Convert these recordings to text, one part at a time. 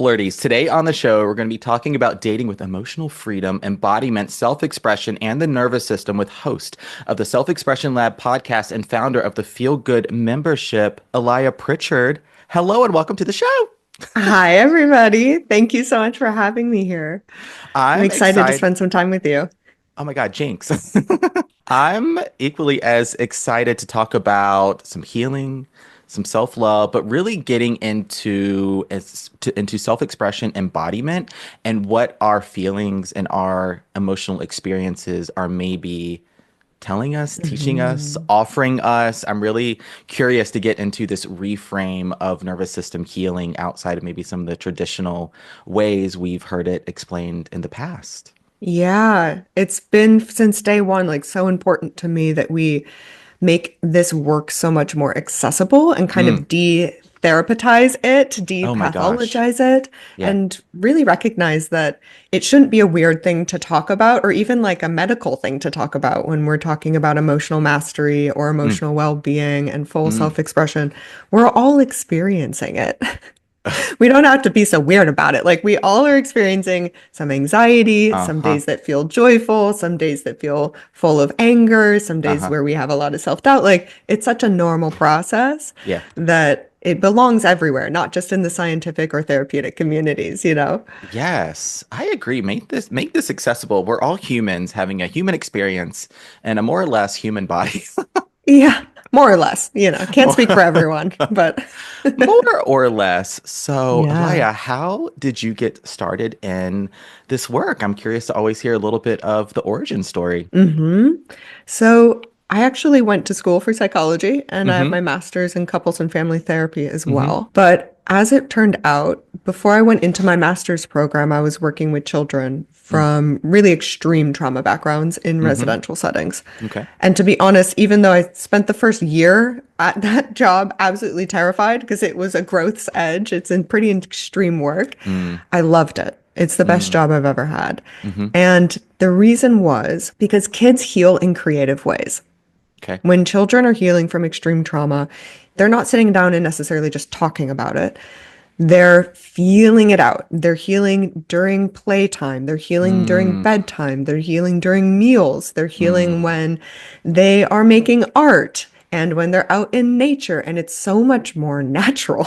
Flirties. Today on the show, we're going to be talking about dating with emotional freedom, embodiment, self-expression, and the nervous system with host of the Self-Expression Lab podcast and founder of the Feel Good membership, Eliah Prichard. Hello and welcome to the show. Hi, everybody. Thank you so much for having me here. I'm I'm excited to excited. spend some time with you. Oh my God, Jinx. I'm equally as excited to talk about some healing, some self-love, but really getting into self-expression embodiment and what our feelings and our emotional experiences are maybe telling us, teaching us, Mhm. offering us. I'm really curious to get into this reframe of nervous system healing outside of maybe some of the traditional ways we've heard it explained in the past. Yeah, it's been since day one, like so important to me that we make this work so much more accessible and kind Mm. of de-therapeutize it, Oh my gosh. de-pathologize it, Yeah. and really recognize that it shouldn't be a weird thing to talk about or even like a medical thing to talk about when we're talking about emotional mastery or Mm. emotional well-being and full Mm. self-expression. We're all experiencing it. We don't have to be so weird about it. Like we all are experiencing some anxiety, some Uh-huh. days that feel joyful, some days that feel full of anger, some days Uh-huh. where we have a lot of self-doubt. Like it's such a normal process Yeah. that it belongs everywhere, not just in the scientific or therapeutic communities, you know? Yes, I agree. Make this accessible. We're all humans having a human experience and a more or less human body. Yeah, more or less, can't More, speak for everyone, but more or less. So, yeah. Alaya, how did you get started in this work? I'm curious to always hear a little bit of the origin story. hmm So I actually went to school for psychology and I have Mm-hmm. my master's in couples and family therapy as Mm-hmm. well. But as it turned out, before I went into my master's program, I was working with children from really extreme trauma backgrounds in Mm-hmm. residential settings. Okay. And to be honest, even though I spent the first year at that job absolutely terrified because it was a growth's edge, it's in pretty extreme work, Mm. I loved it. It's the best Mm. job I've ever had. Mm-hmm. And the reason was because kids heal in creative ways. Okay. When children are healing from extreme trauma, they're not sitting down and necessarily just talking about it. They're feeling it out. They're healing during playtime. They're healing during Mm. bedtime. They're healing during meals. They're healing Mm. when they are making art and when they're out in nature. And it's so much more natural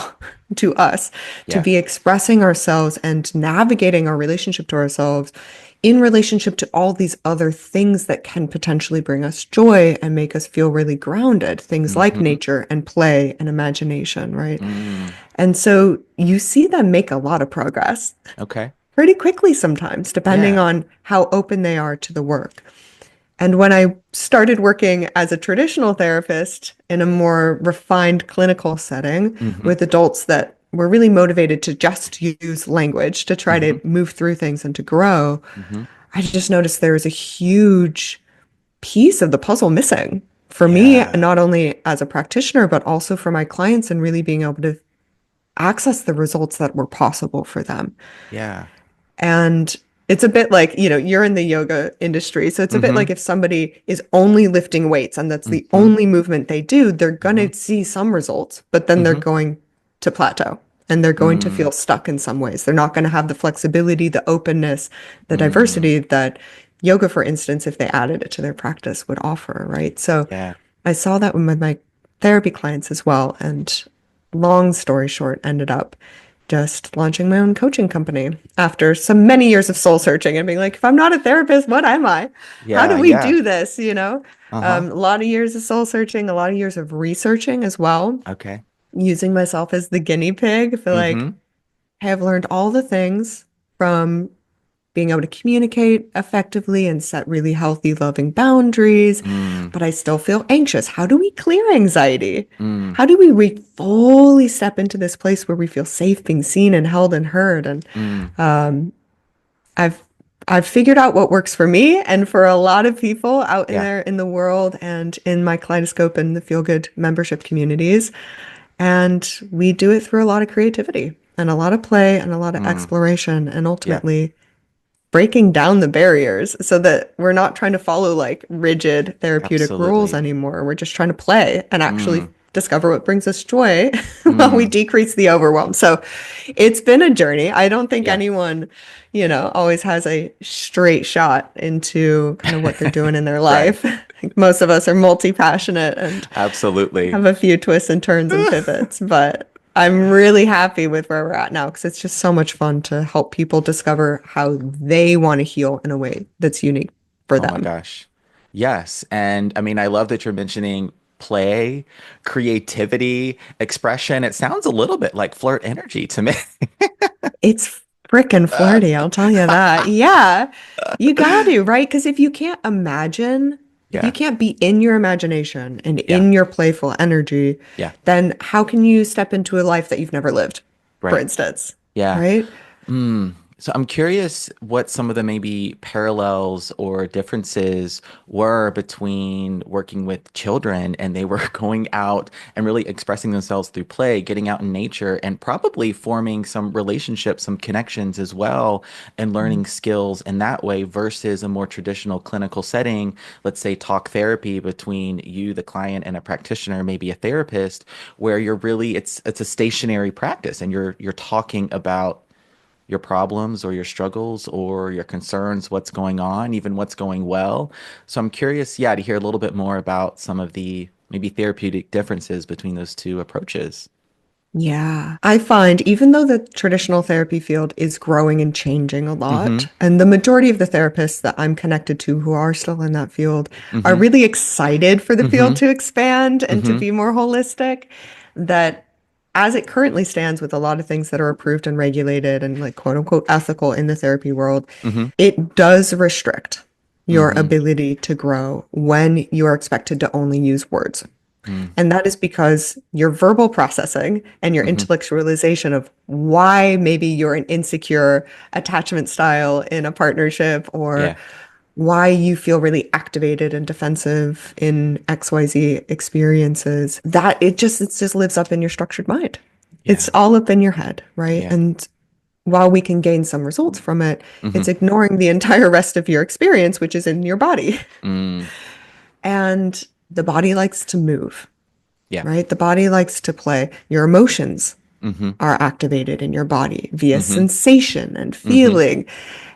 to us to Yeah. be expressing ourselves and navigating our relationship to ourselves in relationship to all these other things that can potentially bring us joy and make us feel really grounded, things like Mm-hmm. nature and play and imagination, right? Mm. And so you see them make a lot of progress Okay. pretty quickly sometimes, depending Yeah. on how open they are to the work. And when I started working as a traditional therapist in a more refined clinical setting Mm-hmm. with adults that were really motivated to just use language to try Mm-hmm. to move through things and to grow, Mm-hmm. I just noticed there was a huge piece of the puzzle missing for me, Yeah. not only as a practitioner, but also for my clients and really being able to access the results that were possible for them. Yeah. And it's a bit like, you're in the yoga industry. So it's a bit Mm-hmm. like if somebody is only lifting weights and that's the Mm-hmm. only movement they do, they're going Mm-hmm. to see some results, but then they're Mm-hmm. going to plateau and they're going to Mm. feel stuck in some ways. They're not going to have the flexibility, the openness, the Mm. diversity that yoga, for instance, if they added it to their practice, would offer, right? So Yeah. I saw that with my therapy clients as well. And long story short, ended up just launching my own coaching company after some many years of soul searching and being like, if I'm not a therapist, what am I? How do Yeah. we Yeah. do this? Uh-huh. A lot of years of soul searching, a lot of years of researching as well, Okay. using myself as the guinea pig. I feel like Mm-hmm. I have learned all the things from being able to communicate effectively and set really healthy, loving boundaries, Mm. but I still feel anxious. How do we clear anxiety? Mm. How do we fully step into this place where we feel safe, being seen and held and heard? And Mm. um, I've I've figured out what works for me and for a lot of people out in Yeah. there in the world and in my Kaleidoscope and the Feel Good membership communities. And we do it through a lot of creativity and a lot of play and a lot of Mm. exploration and Yeah. ultimately breaking down the barriers so that we're not trying to follow like rigid therapeutic rules Absolutely. anymore. We're just trying to play and actually Mm. discover what brings us joy while we Mm, decrease the overwhelm. So it's been a journey. I don't think yeah. anyone, always has a straight shot into kind of what they're doing in their Right. life. I think most of us are multi-passionate and Absolutely. have a few twists and turns and pivots, but I'm really happy with where we're at now because it's just so much fun to help people discover how they want to heal in a way that's unique for Oh my them. gosh. Yes. And I mean, I love that you're mentioning play, creativity, expression. It sounds a little bit like flirt energy to me. It's frickin' flirty, I'll tell you that. Yeah, you got to, right? Because if you Yeah. can't be in your imagination and Yeah. in your playful energy, Yeah. then how can you step into a life that you've never lived, for Right. instance, Yeah. right? So I'm curious what some of the maybe parallels or differences were between working with children and they were going out and really expressing themselves through play, getting out in nature, and probably forming some relationships, some connections as well, and learning skills in that way versus a more traditional clinical setting, let's say talk therapy between you, the client, and a practitioner, maybe a therapist, where you're really it's a stationary practice and you're talking about your problems or your struggles or your concerns, what's going on, even what's going well. So I'm curious, yeah, to hear a little bit more about some of the maybe therapeutic differences between those two approaches. Yeah. I find even though the traditional therapy field is growing and changing a Mm-hmm. lot, and the majority of the therapists that I'm connected to who are still in that field are Mm-hmm. really excited for the Mm-hmm. field to expand and to Mm-hmm. be more holistic, that as it currently stands with a lot of things that are approved and regulated and like quote unquote ethical in the therapy world, Mm-hmm. it does restrict your Mm-hmm. ability to grow when you are expected to only use words. Mm-hmm. And that is because your verbal processing and your Mm-hmm. intellectualization of why maybe you're an insecure attachment style in a partnership or Yeah. why you feel really activated and defensive in XYZ experiences, that it just lives up in your structured mind. It's Yeah. all up in your head, right? Yeah. And while we can gain some results from it, Mm-hmm. it's ignoring the entire rest of your experience, which is in your body. Mm. And the body likes to move, Yeah. right? The body likes to play. Your emotions Mm-hmm. are activated in your body via Mm-hmm. sensation and Mm-hmm. feeling.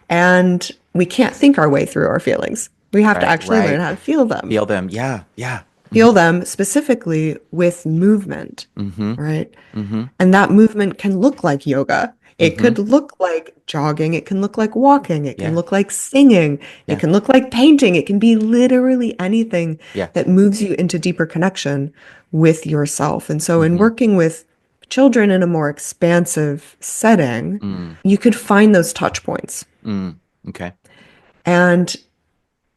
And we can't think our way through our feelings. We have to Right. actually learn Right. how to feel them. Feel them. Yeah. Yeah. Feel Mm-hmm. them specifically with movement, Mm-hmm. right? Mm-hmm. And that movement can look like yoga. It Mm-hmm. could look like jogging. It can look like walking. It can Yeah. look like singing. It Yeah. can look like painting. It can be literally anything Yeah. that moves you into deeper connection with yourself. And so, in Mm-hmm. working with children in a more expansive setting, Mm. you could find those touch points Mm. Okay. and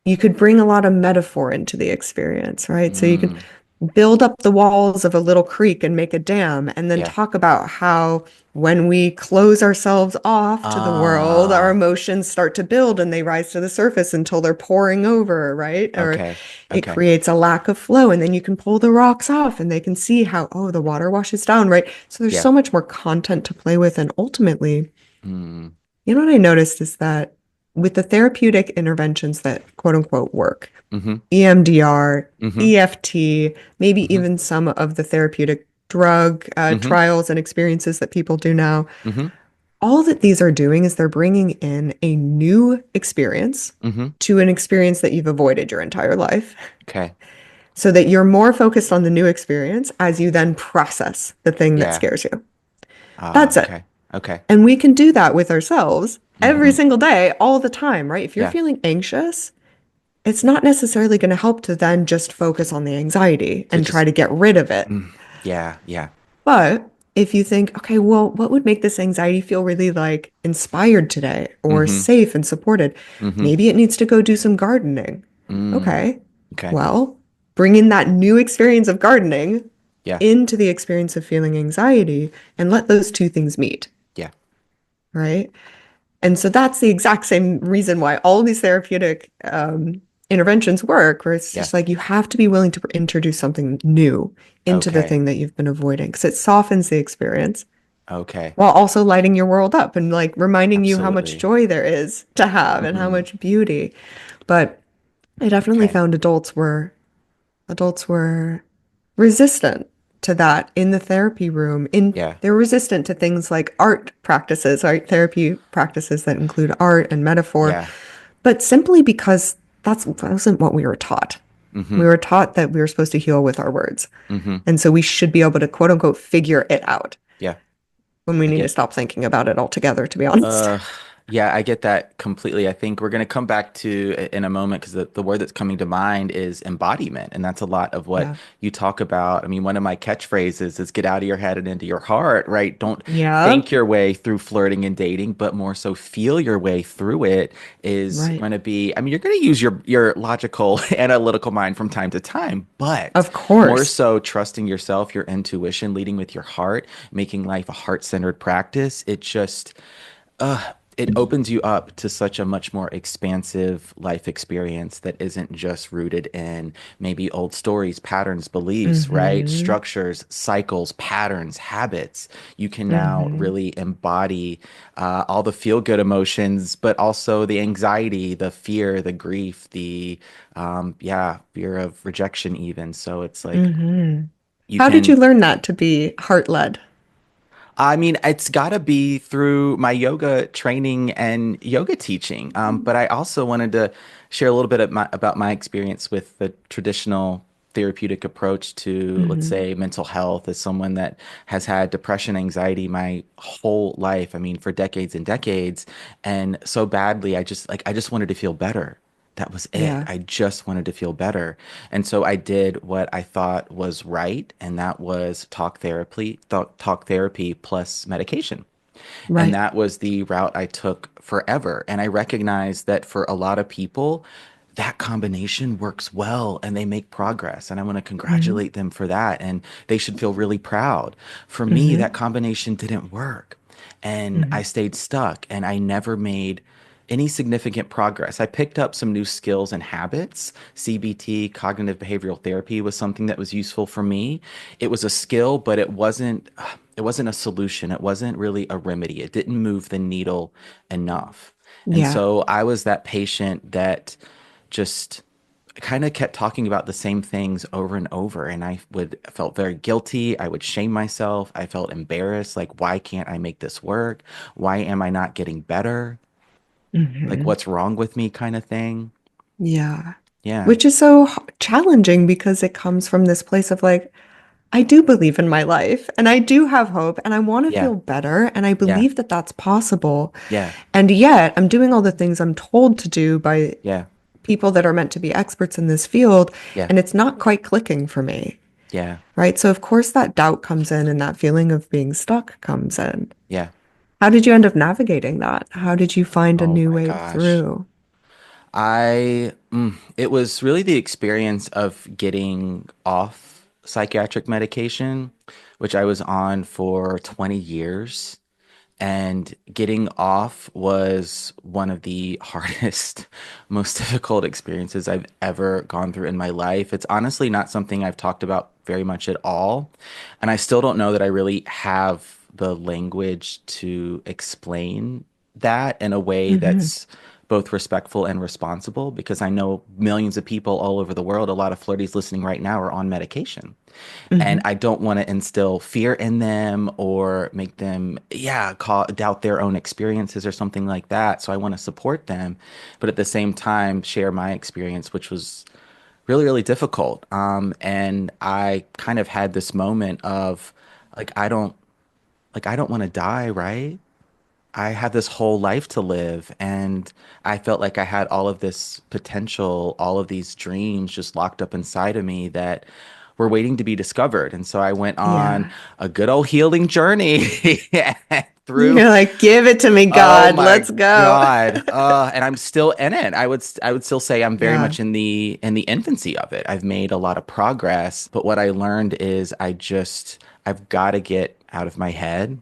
you could bring a lot of metaphor into the experience, right? So, you could Mm. build up the walls of a little creek and make a dam, and then Yeah. talk about how when we close ourselves off to the world, our Ah. emotions start to build and they rise to the surface until they're pouring over, right? Or Okay. it Okay. creates a lack of flow, and then you can pull the rocks off and they can see how, oh, the water washes down, right? So there's Yeah. so much more content to play with. And ultimately, Mm. what I noticed is that with the therapeutic interventions that quote unquote work, Mm-hmm. EMDR, Mm-hmm. EFT, maybe Mm-hmm. even some of the therapeutic drug Mm-hmm. trials and experiences that people do now. Mm-hmm. All that these are doing is they're bringing in a new experience Mm-hmm. to an experience that you've avoided your entire life Okay. so that you're more focused on the new experience as you then process the thing that Yeah. scares you. Ah, That's it. okay. Okay. And we can do that with ourselves every Mm-hmm. single day, all the time, right? If you're Yeah. feeling anxious, it's not necessarily going to help to then just focus on the anxiety To and try just to get rid of it. yeah, yeah. But if you think, okay, well, what would make this anxiety feel really like inspired today or Mm-hmm. safe and supported? Mm-hmm. Maybe it needs to go do some gardening. Mm. Okay, Okay. well, bring in that new experience of gardening Yeah. into the experience of feeling anxiety and let those two things meet, Yeah. right? And so that's the exact same reason why all these therapeutic interventions work, where it's Yeah. just like you have to be willing to introduce something new into the Okay. thing that you've been avoiding because it softens the experience Okay. while also lighting your world up and like reminding you how much Absolutely. joy there is to have and how Mm. much beauty. But I definitely Okay. found adults were resistant to that in the therapy room. Yeah. They're resistant to things like art practices, art therapy practices that include art and metaphor, Yeah. but simply because that wasn't what we were taught. Mm-hmm. We were taught that we were supposed to heal with our words. Mm-hmm. And so we should be able to quote unquote figure it out Yeah. when we I need to get stop thinking about it altogether, to be honest. Uh, yeah, I get that completely. I think we're going to come back to in a moment because the word that's coming to mind is embodiment. And that's a lot of what Yeah. you talk about. I mean, one of my catchphrases is get out of your head and into your heart, right? Don't Yeah. think your way through flirting and dating, but more so feel your way through it is Right. going to be, I mean, you're going to use your logical, analytical mind from time to time, but Of more course. so trusting yourself, your intuition, leading with your heart, making life a heart-centered practice. It just it opens you up to such a much more expansive life experience that isn't just rooted in maybe old stories, patterns, beliefs, right? Mm-hmm. Structures, cycles, patterns, habits. You can now Mm-hmm. really embody all the feel good emotions, but also the anxiety, the fear, the grief, the, yeah, fear of rejection, even. So it's like Mm-hmm. you How did can you learn that to be heart-led? I mean, it's got to be through my yoga training and yoga teaching. But I also wanted to share a little bit about my experience with the traditional therapeutic approach to, let's Mm-hmm. say, mental health as someone that has had depression, anxiety my whole life. I mean, for decades and decades. And so badly, I just wanted to feel better. That was it. Yeah. I just wanted to feel better. And so I did what I thought was right, and that was talk therapy plus medication. And Right. that was the route I took forever. And I recognized that for a lot of people, that combination works well and they make progress. And I want to Mm-hmm. congratulate them for that. And they should feel really proud. For me, Mm-hmm. that combination didn't work. And Mm-hmm. I stayed stuck and I never made any significant progress. I picked up some new skills and habits. CBT, cognitive behavioral therapy, was something that was useful for me. It was a skill, but it wasn't a solution. It wasn't really a remedy. It didn't move the needle enough. And Yeah. so I was that patient that just kind of kept talking about the same things over and over. And felt very guilty. I would shame myself. I felt embarrassed. Like, why can't I make this work? Why am I not getting better? Like, Mm-hmm. what's wrong with me, kind of thing. Yeah. Yeah. Which is so challenging because it comes from this place of like, I do believe in my life and I do have hope and I want to Yeah. feel better and I Yeah. believe that that's possible. Yeah. And yet I'm doing all the things I'm told to do by Yeah. people that are meant to be experts in this field Yeah. and it's not quite clicking for me. Yeah. Right. So, of course, that doubt comes in and that feeling of being stuck comes in. Yeah. How did you end up navigating that? How did you find a Oh new my way gosh. through? It was really the experience of getting off psychiatric medication, which I was on for 20 years. And getting off was one of the hardest, most difficult experiences I've ever gone through in my life. It's honestly not something I've talked about very much at all. And I still don't know that I really have the language to explain that in a way Hmm. that's both respectful and responsible because I know millions of people all over the world, a lot of flirties listening right now are on medication. And Hmm. I don't want to instill fear in them or make them, yeah, doubt their own experiences or something like that. So I want to support them, but at the same time, share my experience, which was really, really difficult. And I kind of had this moment of like, I don't want to die, right? I have this whole life to live, and I felt like I had all of this potential, all of these dreams just locked up inside of me that were waiting to be discovered. And so I went on Yeah. a good old healing journey through, You're like, give it to me, oh God. my Let's go. God. And I'm still in it. I would still say I'm very Yeah. much in the infancy of it. I've made a lot of progress, but what I learned is I've got to get out of my head.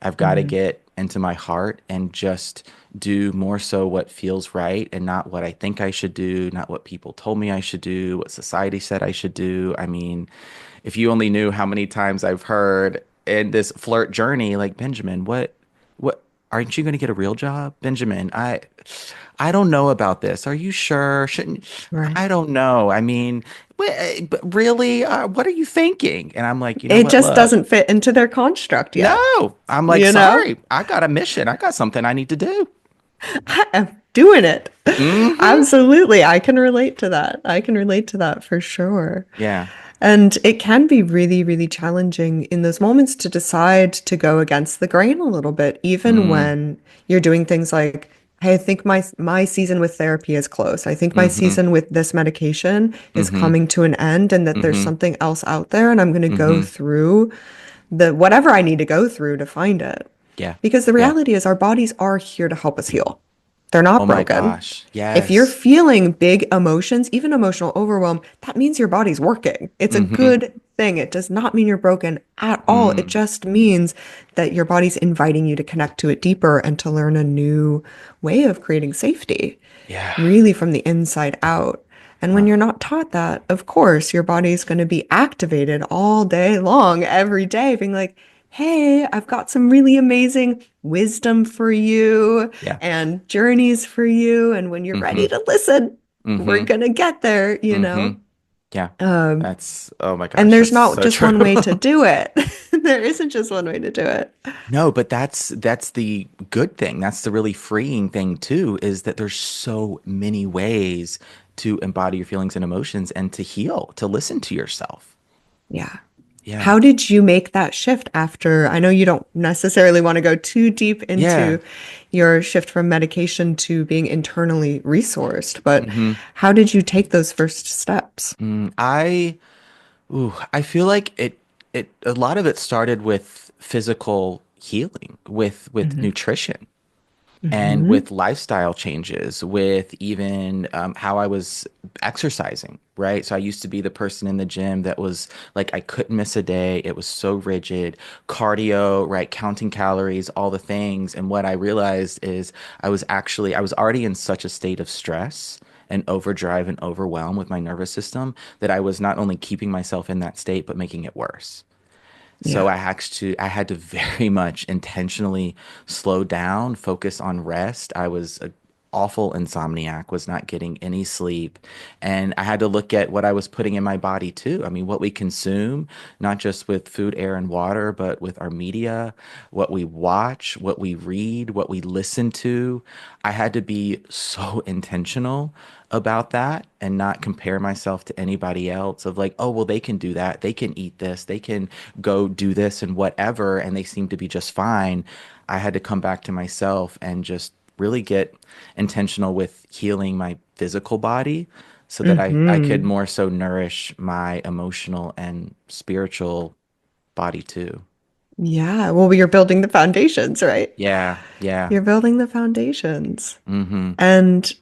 I've got to Hmm. get into my heart and just do more so what feels right and not what I think I should do, not what people told me I should do, what society said I should do. I mean, if you only knew how many times I've heard in this flirt journey, like, Benjamin, what, aren't you going to get a real job? Benjamin, I don't know about this. Are you sure? Shouldn't, Right. I don't know. I mean, But really, what are you thinking? And I'm like, you know It what? just Look, doesn't fit into their construct yet, no. I'm like, you know? sorry, I got a mission. I got something I need to do. I am doing it. Hmm. Absolutely. I can relate to that. I can relate to that for sure. Yeah. And it can be really, really challenging in those moments to decide to go against the grain a little bit, even Mm, when you're doing things like, hey, I think my season with therapy is close. I think my mm-hmm. season with this medication is Mm-hmm. coming to an end and that there's Mm-hmm. something else out there and I'm going to go Mm-hmm. through the whatever I need to go through to find it. Yeah. Because the Yeah. reality is our bodies are here to help us heal. They're Oh not my broken. gosh. If you're Yes. feeling big emotions, even emotional overwhelm, that means your body's working. It's a Mm-hmm. good thing. It does not mean you're broken at all. It Mm. just means that your body's inviting you to connect to it deeper and to learn a new way of creating safety, Yeah. really from the inside out. And when Uh, you're not taught that, of course, your body's going to be activated all day long, every day, being like, hey, I've got some really amazing wisdom for you yeah. and journeys for you. And when you're ready Mm-hmm. to listen, we're Mm-hmm. gonna get there, you Mm-hmm. know? Yeah. Um, That's, oh my and gosh, there's that's not so just true. one way to do it. There isn't just one way to do it. No, but that's the good thing. That's the really freeing thing too, is that there's so many ways to embody your feelings and emotions and to heal, to listen to yourself. Yeah. Yeah. How did you make that shift after? I know you don't necessarily want to go too deep Yeah. into your shift from medication to being internally resourced, but Hmm. how did you take those first steps? I feel like a lot of it started with physical healing, with Hmm. nutrition. And Hmm. with lifestyle changes, with even how I was exercising, right? So I used to be the person in the gym that was like, I couldn't miss a day. It was so rigid, cardio, right? Counting calories, all the things. And what I realized is I was already in such a state of stress and overdrive and overwhelm with my nervous system that I was not only keeping myself in that state, but making it worse. So Yeah. I had to very much intentionally slow down, focus on rest. I was an awful insomniac, was not getting any sleep. And I had to look at what I was putting in my body too. I mean, what we consume, not just with food, air, and water, but with our media, what we watch, what we read, what we listen to. I had to be so intentional about that and not compare myself to anybody else of like, oh, well, they can do that. They can eat this. They can go do this and whatever. And they seem to be just fine. I had to come back to myself and just really get intentional with healing my physical body so that I could Hmm. more so nourish my emotional and spiritual body too. Yeah. Well, you're building the foundations, right? Yeah. Yeah. You're building the foundations. Mm-hmm. And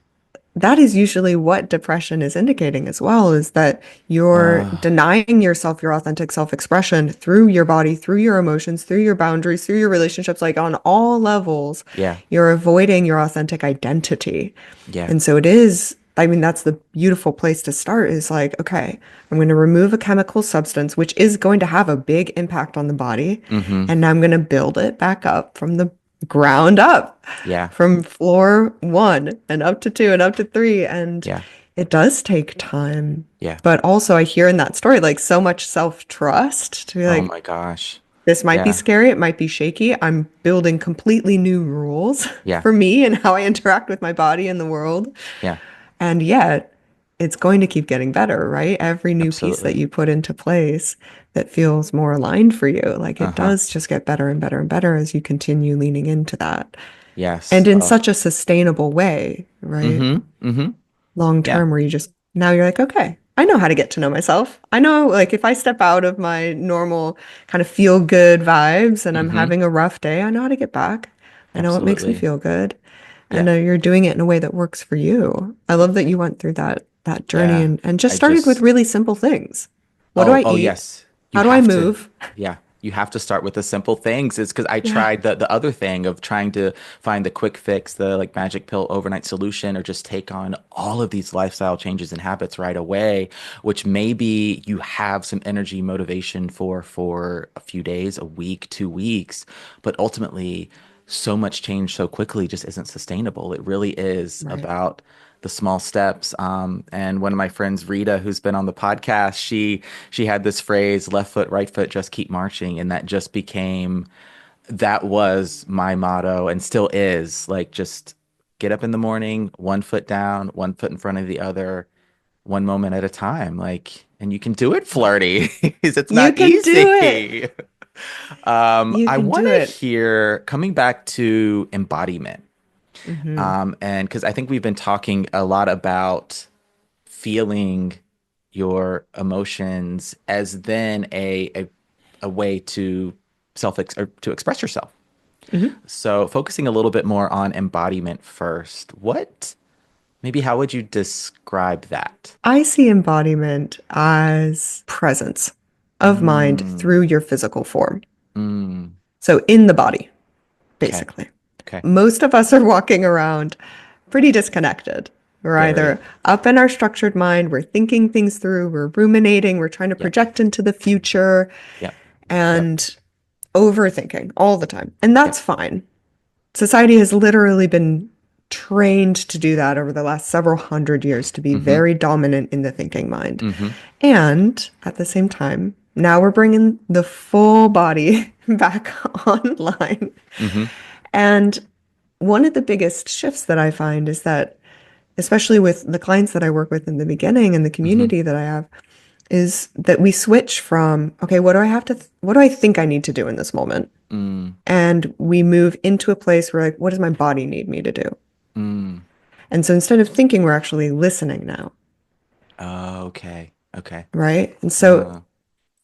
that is usually what depression is indicating as well, is that you're Uh, denying yourself your authentic self-expression through your body, through your emotions, through your boundaries, through your relationships, like on all levels, yeah. you're avoiding your authentic identity. Yeah. And so it is, I mean, that's the beautiful place to start is like, okay, I'm going to remove a chemical substance, which is going to have a big impact on the body. Mm-hmm. And now I'm going to build it back up from the ground up, Yeah. from floor one and up to two and up to three. And Yeah. it does take time. Yeah. But also, I hear in that story, like so much self-trust to be Oh like, my gosh. this might be Yeah. scary, it might be shaky. I'm building completely new rules Yeah. for me and how I interact with my body and the world. Yeah. And yet, it's going to keep getting better, right? Every new piece that Absolutely. you put into place that feels more aligned for you, like it Uh-huh. does just get better and better and better as you continue leaning into that. Yes. And in Oh. such a sustainable way, right? Mm-hmm. Mm-hmm. Long Yeah. term, where you just now you're like, okay, I know how to get to know myself. I know, like, if I step out of my normal kind of feel good vibes and I'm Mm-hmm. having a rough day, I know how to get back. I know what makes me Absolutely. feel good. And Yeah. you're doing it in a way that works for you. I love that you went through that journey Yeah. and just I started with just really simple things. What do I oh eat? yes. You How do I have to, move? yeah. You have to start with the simple things. It's because I Yeah. tried the other thing of trying to find the quick fix, the like magic pill overnight solution, or just take on all of these lifestyle changes and habits right away, which maybe you have some energy motivation for a few days, a week, 2 weeks, but ultimately so much change so quickly just isn't sustainable. It really is Right. about the small steps. And one of my friends, Rita, who's been on the podcast, she had this phrase, left foot, right foot, just keep marching. And that just became, that was my motto and still is, like, just get up in the morning, one foot down, one foot in front of the other, one moment at a time. Like, and you can do it, flirty. It's You not can do it. easy. You I can want do to it. hear, coming back to embodiment, Hmm. and because I think we've been talking a lot about feeling your emotions as then a way to or to express yourself. Hmm. So focusing a little bit more on embodiment first, what maybe how would you describe that? I see embodiment as presence of mind Mm, through your physical form. mm, So in the body, okay, basically. okay, Most of us are walking around pretty disconnected. We're very, either up in our structured mind, we're thinking things through, we're ruminating, we're trying to yep, project into the future yep, yep, and overthinking all the time. And that's yep. fine. Society has literally been trained to do that over the last several hundred years to be Mm-hmm, very dominant in the thinking mind. mm-hmm, And at the same time, now we're bringing the full body back online. mm-hmm, And one of the biggest shifts that I find is that, especially with the clients that I work with in the beginning and the mm-hmm, community that I have, is that we switch from, okay, what do I think I need to do in this moment? mm, And we move into a place where, like, what does my body need me to do? mm. And so instead of thinking, we're actually listening now, Oh, okay, okay. right? And so Uh,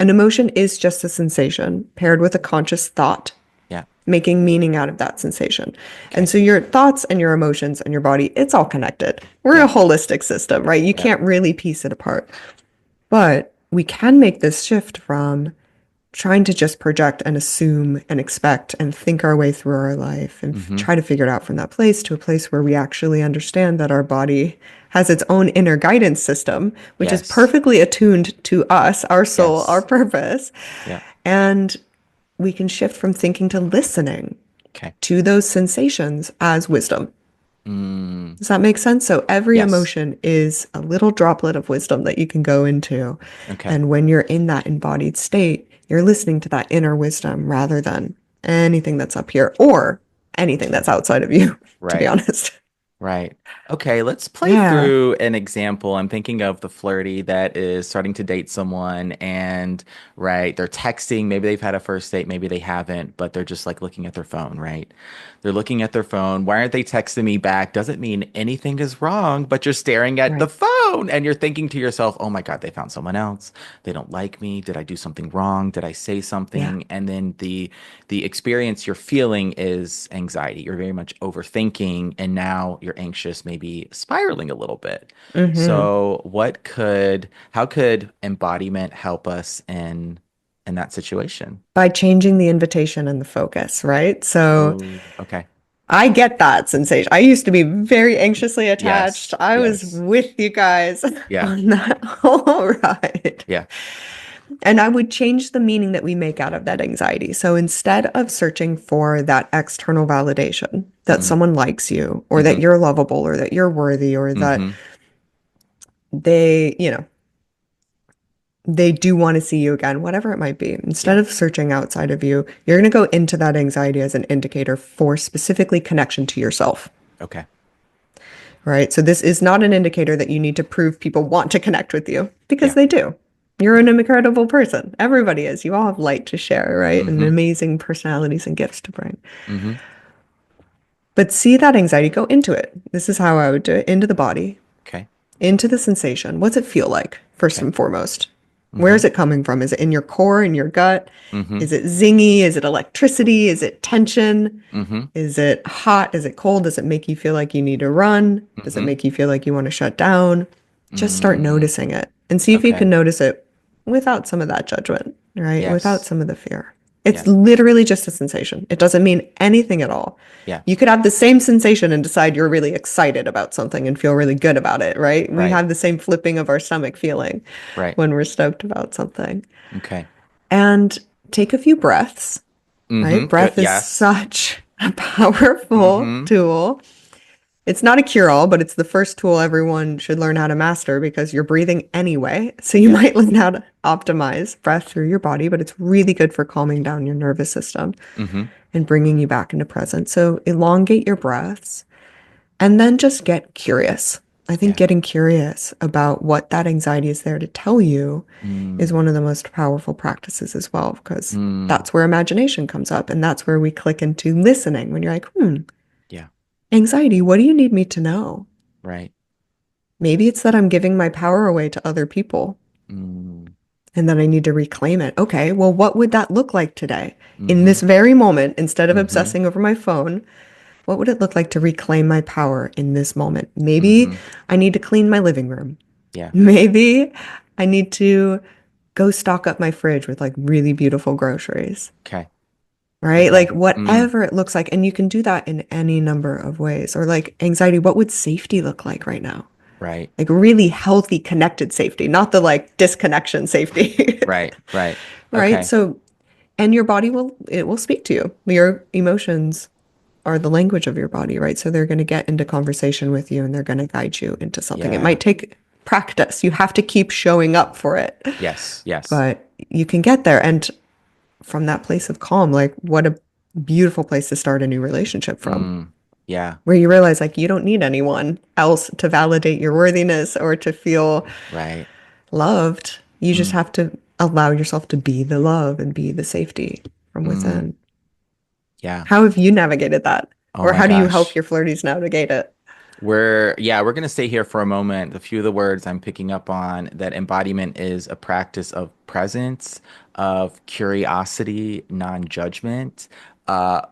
an emotion is just a sensation paired with a conscious thought, yeah, making meaning out of that sensation. And okay, so your thoughts and your emotions and your body, it's all connected. We're a yeah, holistic system, right? You yeah, can't really piece it apart. But we can make this shift from trying to just project and assume and expect and think our way through our life and mm-hmm, try to figure it out from that place to a place where we actually understand that our body has its own inner guidance system, which is yes, perfectly attuned to us, our soul, our yes, purpose. yeah, And we can shift from thinking to listening okay, to those sensations as wisdom. mm, Does that make sense? So every yes, emotion is a little droplet of wisdom that you can go into. okay, And when you're in that embodied state, you're listening to that inner wisdom rather than anything that's up here or anything that's outside of you, to be right. honest. Right. Okay, let's play Yeah, through an example. I'm thinking of the flirty that is starting to date someone and, right, they're texting. Maybe they've had a first date, maybe they haven't, but they're just like looking at their phone, right? They're looking at their phone. Why aren't they texting me back? Doesn't mean anything is wrong, but you're staring at the right. phone and you're thinking to yourself, oh my God, they found someone else. They don't like me. Did I do something wrong? Did I say Yeah. something? And then the experience you're feeling is anxiety. You're very much overthinking, and now you're anxious, maybe spiraling a little bit. Hmm. So, how could embodiment help us in that situation? By changing the invitation and the focus, right? So Oh, okay. I get that sensation. I used to be very anxiously attached. Yes, I was yes. with you guys Yeah, on that whole ride. yeah. And I would change the meaning that we make out of that anxiety. So instead of searching for that external validation that Mm, someone likes you, or that mm-hmm, you're lovable, or that you're worthy, or that mm-hmm. they, they do want to see you again, whatever it might be. Instead Yeah. of searching outside of you, you're going to go into that anxiety as an indicator for specifically connection to yourself, Okay. right? So this is not an indicator that you need to prove people want to connect with you because Yeah. they do. You're Yeah. an incredible person. Everybody is. You all have light to share, right? And Mm-hmm. amazing personalities and gifts to bring. Mm-hmm. But see that anxiety, go into it. This is how I would do it, into the body, Okay. into the sensation. What's it feel like, first Okay. and foremost? Where Mm-hmm. is it coming from? Is it in your core, in your gut? Mm-hmm. Is it zingy? Is it electricity? Is it tension? Mm-hmm. Is it hot? Is it cold? Does it make you feel like you need to run? Does it Mm-hmm. make you feel like you want to shut down? Just start Mm, noticing it and see if you okay. can notice it without some of that judgment, right? Without Yes. some of the fear. It's Yes. literally just a sensation. It doesn't mean anything at all. Yeah. You could have the same sensation and decide you're really excited about something and feel really good about it, right? We Right. have the same flipping of our stomach feeling Right. when we're stoked about something. Okay. And take a few breaths, Mm-hmm. right? Good. Breath is Yes. such a powerful Mm-hmm. tool. It's not a cure-all, but it's the first tool everyone should learn how to master because you're breathing anyway. So you Yep. might learn how to optimize breath through your body, but it's really good for calming down your nervous system Mm-hmm. and bringing you back into present. So elongate your breaths and then just get curious. I think Yeah. getting curious about what that anxiety is there to tell you is Mm, one of the most powerful practices as well, because mm, that's where imagination comes up. And that's where we click into listening when you're like, yeah. anxiety, what do you need me to know? Right. Maybe it's that I'm giving my power away to other people Mm, and that I need to reclaim it. Okay, well, what would that look like today? In mm-hmm. this very moment, instead of Mm-hmm. obsessing over my phone, what would it look like to reclaim my power in this moment? Maybe Mm-hmm. I need to clean my living room. Yeah. Maybe I need to go stock up my fridge with like really beautiful groceries, Okay. right? Okay. Like whatever it looks like. And you can do that in any number of ways. Or like anxiety, what would safety look like right now? Right. Like really healthy, connected safety, not the like disconnection safety, Right. Right. right? Okay. So, and your body will speak to you. Your emotions are the language of your body, right? So they're going to get into conversation with you and they're going to guide you into something. It Yeah. might take practice. You have to keep showing up for it, Yes. Yes. but you can get there. And from that place of calm, like what a beautiful place to start a new relationship from, Mm, yeah. where you realize like you don't need anyone else to validate your worthiness or to feel Right. loved. You just Mm, have to allow yourself to be the love and be the safety from mm, within. yeah. How have you navigated that? Oh Or my how do you help gosh. your flirties navigate it? We're gonna stay here for a moment. A few of the words I'm picking up on that embodiment is a practice of presence, of curiosity, non-judgment,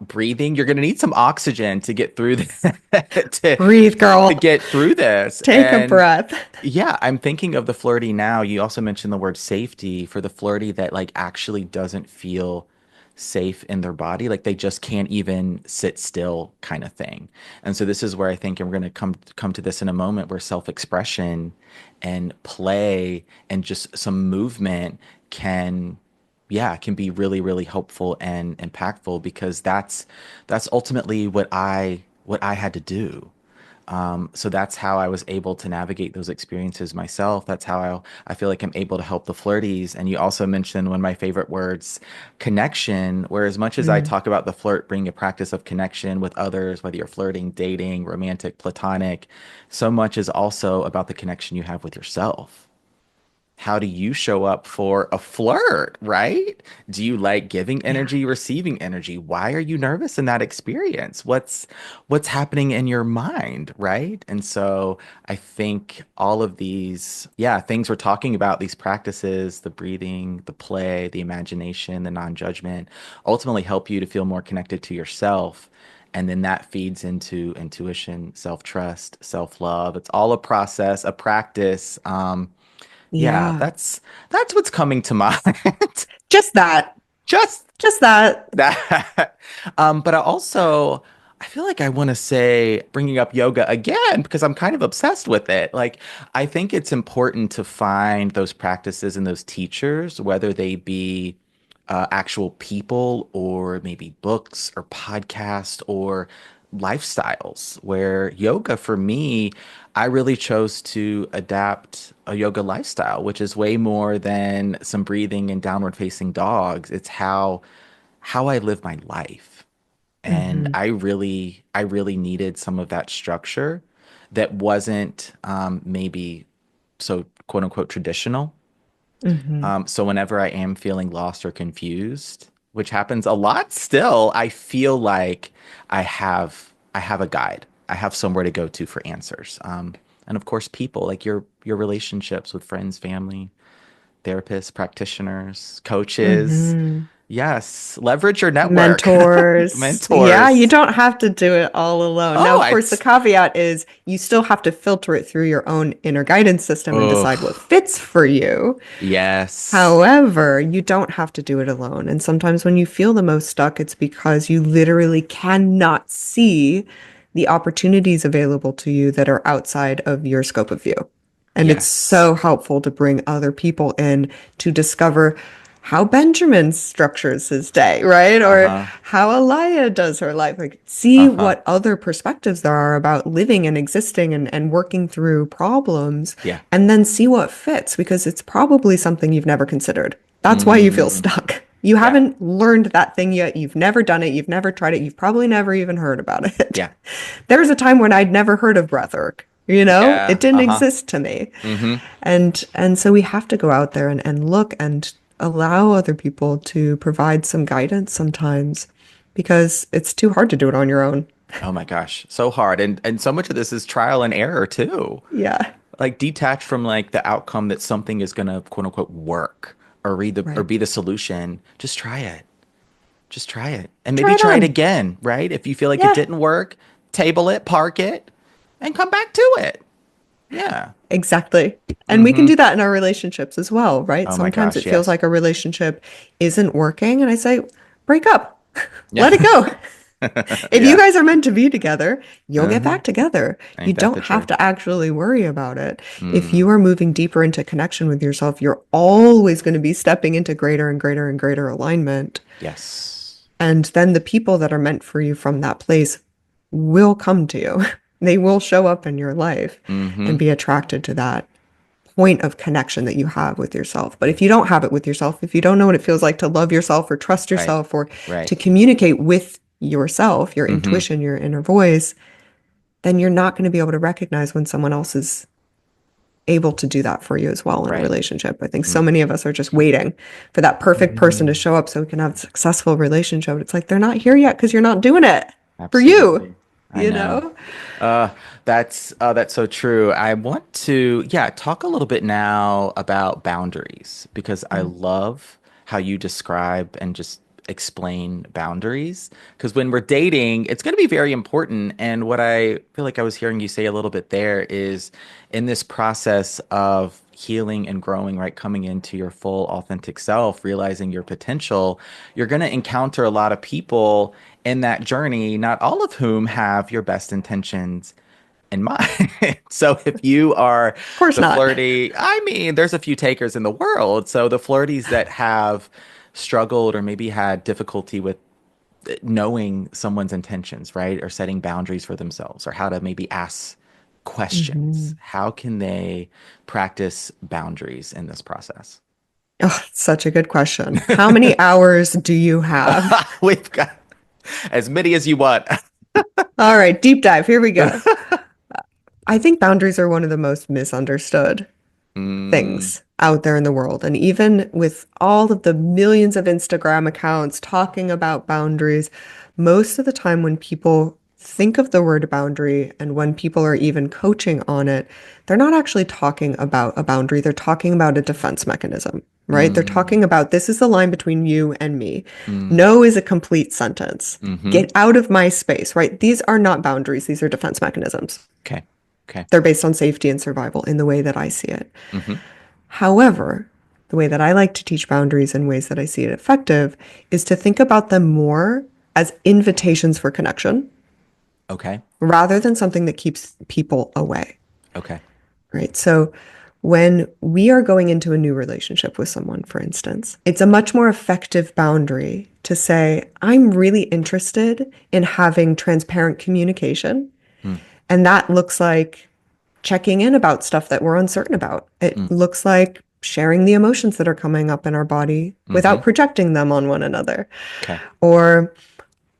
breathing. You're gonna need some oxygen to get through to Breathe, girl. get through this. Take a And breath. yeah, I'm thinking of the flirty now. You also mentioned the word safety for the flirty that like actually doesn't feel safe in their body, like they just can't even sit still kind of thing. And so this is where I think, and we're going to come to this in a moment, where self-expression and play and just some movement can yeah, can be really, really helpful and impactful because that's ultimately what I had to do. So that's how I was able to navigate those experiences myself. That's how I feel like I'm able to help the flirties. And you also mentioned one of my favorite words, connection, where as much as I Mm, talk about the flirt being a practice of connection with others, whether you're flirting, dating, romantic, platonic, so much is also about the connection you have with yourself. How do you show up for a flirt, right? Do you like giving yeah. energy, receiving energy? Why are you nervous in that experience? What's happening in your mind, right? And so I think all of these, yeah, things we're talking about, these practices, the breathing, the play, the imagination, the non-judgment, ultimately help you to feel more connected to yourself. And then that feeds into intuition, self-trust, self-love. It's all a process, a practice. Yeah, Yeah. that's what's coming to mind. Just that. Just Just that. that. But I feel like I want to say bringing up yoga again because I'm kind of obsessed with it. Like I think it's important to find those practices and those teachers, whether they be actual people or maybe books or podcasts or lifestyles. Where yoga for me, I really chose to adapt a yoga lifestyle, which is way more than some breathing and downward facing dogs. It's how I live my life. And Hmm. I really needed some of that structure that wasn't maybe so quote unquote traditional. Hmm. So whenever I am feeling lost or confused, which happens a lot still, I feel like I have a guide. I have somewhere to go to for answers. And of course, people like your relationships with friends, family, therapists, practitioners, coaches. Hmm. Yes, leverage your network, Mentors. Yeah, you mentors. don't have to do it all alone. Now, Oh, of course, the caveat is you still have to filter it through your own inner guidance system and decide what ugh, fits for you. yes, However, you don't have to do it alone. And sometimes when you feel the most stuck, it's because you literally cannot see the opportunities available to you that are outside of your scope of view. And it's yes, so helpful to bring other people in to discover. how Benjamin structures his day, right? Or Uh-huh. how Eliah does her life. Like, see Uh-huh. what other perspectives there are about living and existing and working through problems, Yeah. and then see what fits, because it's probably something you've never considered. That's why you feel Mm, stuck. You yeah. haven't learned that thing yet. You've never done it. You've never tried it. You've probably never even heard about it. Yeah. There was a time when I'd never heard of breathwork. You know, Yeah. it didn't Uh-huh. exist to me. Mm-hmm. And so we have to go out there and look and allow other people to provide some guidance sometimes, because it's too hard to do it on your own. Oh my gosh. So hard. And so much of this is trial and error too. Yeah. Like detached from like the outcome that something is gonna quote unquote work or read the or Right. be the solution. Just try it. Just try it. And Try maybe it try it on. again, right? If you feel like it Yeah. didn't work, table it, park it, and come back to it. Yeah. Exactly. And we can Mm-hmm. do that in our relationships as well, right? Oh my Sometimes gosh, it feels yes. like a relationship isn't working, and I say, break up. Yeah. Let it go. If you Yeah. guys are meant to be together, you'll get Uh-huh. back together. You Ain't that don't the have truth? to actually worry about it. If Mm. you are moving deeper into connection with yourself, you're always going to be stepping into greater and greater and greater alignment. Yes. And then the people that are meant for you from that place will come to you. They will show up in your life Mm-hmm. and be attracted to that point of connection that you have with yourself. But if you don't have it with yourself, if you don't know what it feels like to love yourself or trust Right. yourself or Right. to communicate with yourself, your Mm-hmm. intuition, your inner voice, then you're not going to be able to recognize when someone else is able to do that for you as well in a Right. relationship. I think so many of us are just waiting for that perfect person to Mm. show up so we can have a successful relationship. It's like they're not here yet because you're not doing it for you, Absolutely. I you know. know? Uh, that's so true. I want to, yeah, talk a little bit now about boundaries because I Mm. love how you describe and just explain boundaries. Because when we're dating, it's going to be very important. And what I feel like I was hearing you say a little bit there is in this process of healing and growing, right, coming into your full authentic self, realizing your potential, you're going to encounter a lot of people in that journey, not all of whom have your best intentions in mind. So if you are Of course the not. flirty, I mean, there's a few takers in the world. So the flirties that have struggled or maybe had difficulty with knowing someone's intentions, right? Or setting boundaries for themselves or how to maybe ask questions. Mhm. How can they practice boundaries in this process? Oh, such a good question. How many hours do you have? We've got as many as you want. All right, deep dive. Here we go. I think boundaries are one of the most misunderstood Mm, things out there in the world. And even with all of the millions of Instagram accounts talking about boundaries, most of the time when people think of the word boundary and when people are even coaching on it, they're not actually talking about a boundary. They're talking about a defense mechanism, right? They're mm, talking about this is the line between you and me. mm, No is a complete sentence. mm-hmm. Get out of my space, right? These are not boundaries. These are defense mechanisms. Okay. Okay. They're based on safety and survival in the way that I see it. Mm-hmm. However, the way that I like to teach boundaries in ways that I see it effective is to think about them more as invitations for connection Okay. rather than something that keeps people away, Okay. right? So when we are going into a new relationship with someone, for instance, it's a much more effective boundary to say, I'm really interested in having transparent communication. Mm, And that looks like checking in about stuff that we're uncertain about. It mm, looks like sharing the emotions that are coming up in our body mm-hmm. without projecting them on one another. Okay. Or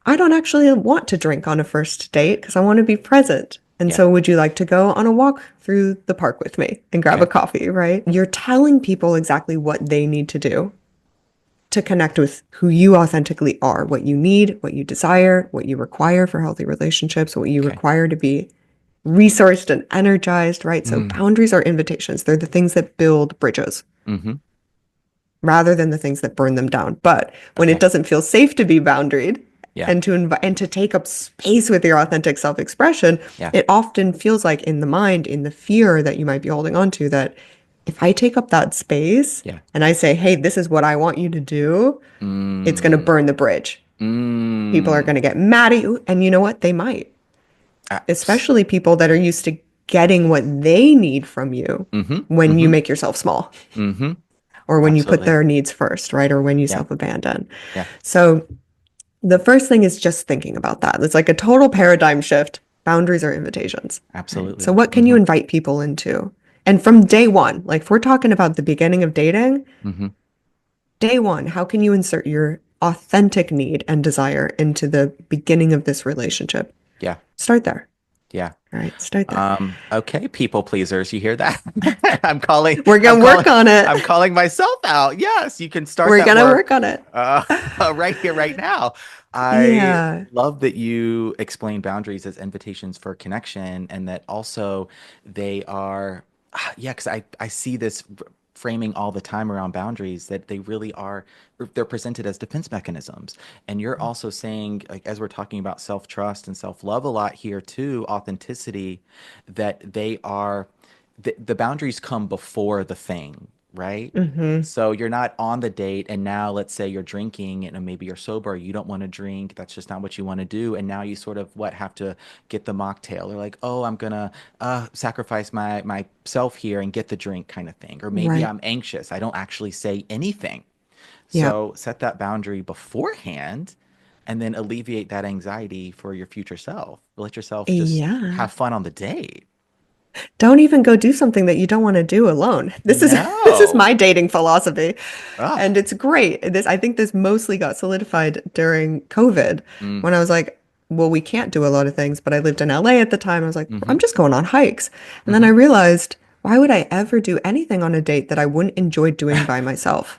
I don't actually want to drink on a first date because I want to be present. And Yeah. so would you like to go on a walk through the park with me and grab a Okay. coffee, right? You're telling people exactly what they need to do to connect with who you authentically are, what you need, what you desire, what you require for healthy relationships, what you Okay. require to be resourced and energized, right? So Mm, boundaries are invitations. They're the things that build bridges mm-hmm. rather than the things that burn them down. But when it Okay. doesn't feel safe to be boundaried Yeah. and to take up space with your authentic self-expression, Yeah. it often feels like in the mind, in the fear that you might be holding on to, that if I take up that space Yeah. and I say, hey, this is what I want you to do, it's going to Mm, burn the bridge. People are mm. going to get mad at you. And you know what? They might, Abs- especially people that are used to getting what they need from you mm-hmm. when you Mm-hmm. make yourself small Mm-hmm. or when you put Absolutely. their needs first, right? Or when you Yeah. self-abandon. Yeah. So the first thing is just thinking about that. It's like a total paradigm shift. Boundaries are invitations, right? So Absolutely. what can you invite people into? And from day one, like if we're talking about the beginning of dating, Hmm. day one, how can you insert your authentic need and desire into the beginning of this relationship? Yeah. Start there, Yeah. right? Start there. Okay, people pleasers, you hear that? I'm calling, We're I'm gonna calling, work on it. I'm calling myself out. Yes, you can start We're that gonna work work on it. uh, right here, right now. I Yeah. love that you explain boundaries as invitations for connection, and that also they are, yeah, because I see this framing all the time around boundaries that they really are, they're presented as defense mechanisms. And you're also saying, like, as we're talking about self-trust and self-love a lot here too, authenticity, that they are, the boundaries come before the thing, right? Hmm. So you're not on the date, and now let's say you're drinking and maybe you're sober, you don't want to drink, that's just not what you want to do. And now you sort of what have to get the mocktail. They're like, oh, I'm gonna sacrifice myself here and get the drink kind of thing. Or maybe Right. I'm anxious. I don't actually say anything. Yeah. So set that boundary beforehand and then alleviate that anxiety for your future self. Let yourself just Yeah. have fun on the date. Don't even go do something that you don't want to do alone. This is this is No. my dating philosophy. Ah. And it's great. This I think this mostly got solidified during COVID Mm. when I was like, well, we can't do a lot of things, but I lived in LA at the time. I was like, Mm-hmm. I'm just going on hikes. And then I Mm-hmm. realized, why would I ever do anything on a date that I wouldn't enjoy doing by myself?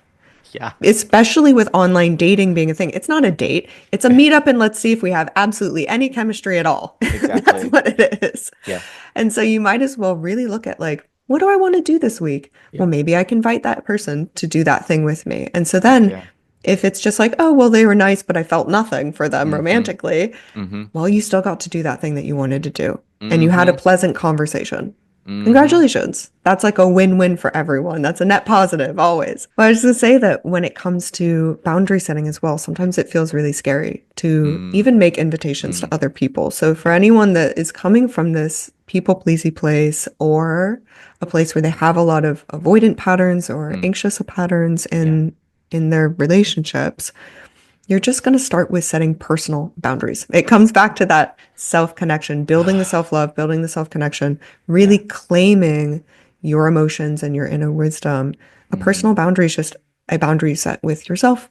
Yeah. Especially with online dating being a thing. It's not a date, it's a meetup, and let's see if we have absolutely any chemistry at all. That's Exactly. what it is. Yeah. And so you might as well really look at like, what do I want to do this week? Yeah. Well, maybe I can invite that person to do that thing with me. And so Heck then yeah. if it's just like, oh, well, they were nice, but I felt nothing for them Mm-hmm. romantically, Mm-hmm. well, you still got to do that thing that you wanted to do. And you had a Mm-hmm. pleasant conversation. Mm-hmm. Congratulations. That's like a win-win for everyone. That's a net positive always. But I was going to say that when it comes to boundary setting as well, sometimes it feels really scary to even make invitations to Mm-hmm. other people. So for Yeah. anyone that is coming from this people-pleasy place or a place where they have a lot of avoidant patterns or Mm. anxious patterns Yeah. in their relationships, you're just going to start with setting personal boundaries. It comes back to that self connection, building the self love, building the self connection, really Yeah. claiming your emotions and your inner wisdom. A Mm-hmm. personal boundary is just a boundary set with yourself.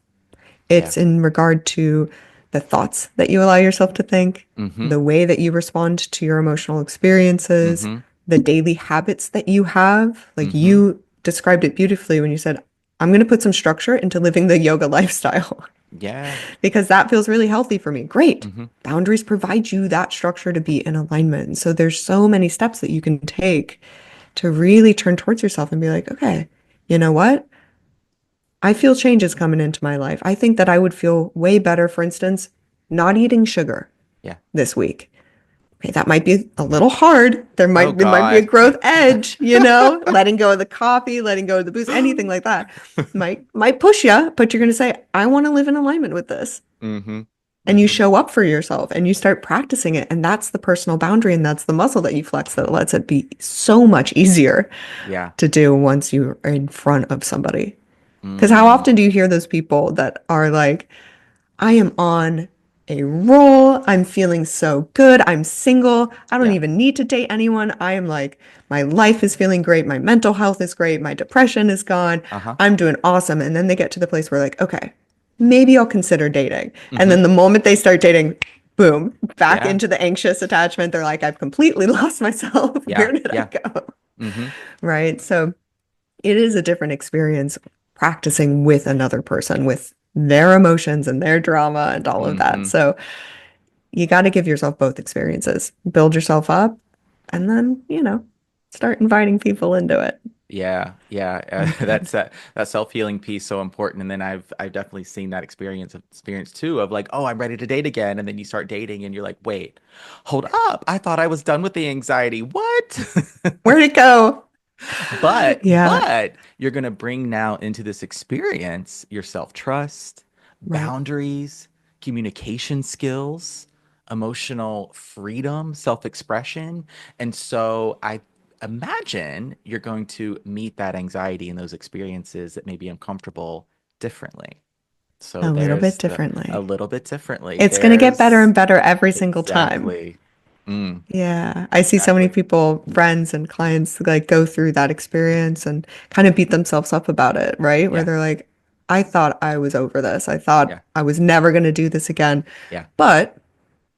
Yeah. It's in regard to the thoughts that you allow yourself to think, Mm-hmm. the way that you respond to your emotional experiences, Mm-hmm. the daily habits that you have. Like Mm-hmm. you described it beautifully when you said, I'm going to put some structure into living the yoga lifestyle Yeah. because that feels really healthy for me. Great. Mm-hmm. Boundaries provide you that structure to be in alignment. So there's so many steps that you can take to really turn towards yourself and be like, okay, you know what? I feel changes coming into my life. I think that I would feel way better, for instance, not eating sugar Yeah. this week. Okay, that might be a little hard. Oh There might be a God. growth edge, letting go of the coffee, letting go of the booze, anything like that might push you, but you're going to say, I want to live in alignment with this. Mm-hmm. And you Mm-hmm. show up for yourself and you start practicing it. And that's the personal boundary and that's the muscle that you flex that lets it be so much easier Yeah. to do once you are in front of somebody. Because how Mm. often do you hear those people that are like, I am on a roll. I'm feeling so good. I'm single. I don't Yeah. even need to date anyone. I am like, my life is feeling great. My mental health is great. My depression is gone. Uh-huh. I'm doing awesome. And then they get to the place where, like, okay, maybe I'll consider dating. And Mm-hmm. then the moment they start dating, boom, back Yeah. into the anxious attachment. They're like, I've completely lost myself. Yeah. Where did I Yeah. go? Mm-hmm. Right. So it is a different experience practicing with another person, with their emotions and their drama and all of that. Mm-hmm. So you got to give yourself both experiences, build yourself up, and then, start inviting people into it. Yeah, yeah, Mhm. that's that self-healing piece so important. And then I've definitely seen that experience too of like, oh, I'm ready to date again, and then you start dating, and you're like, wait, hold up, I thought I was done with the anxiety. What? Where'd it go? Yeah, But you're gonna bring now into this experience your self-trust, right. boundaries, communication skills, emotional freedom, self-expression, and so imagine you're going to meet that anxiety and those experiences that may be uncomfortable differently. So A little bit there's a differently. little bit differently. It's going to get better There's and better every single time. exactly. Mm, Yeah, I see so many exactly. people, friends and clients, like go through that experience and kind of beat themselves up about it, right? Where Yeah. they're like, I thought I was over this. I thought Yeah. I was never going to do this again. Yeah. But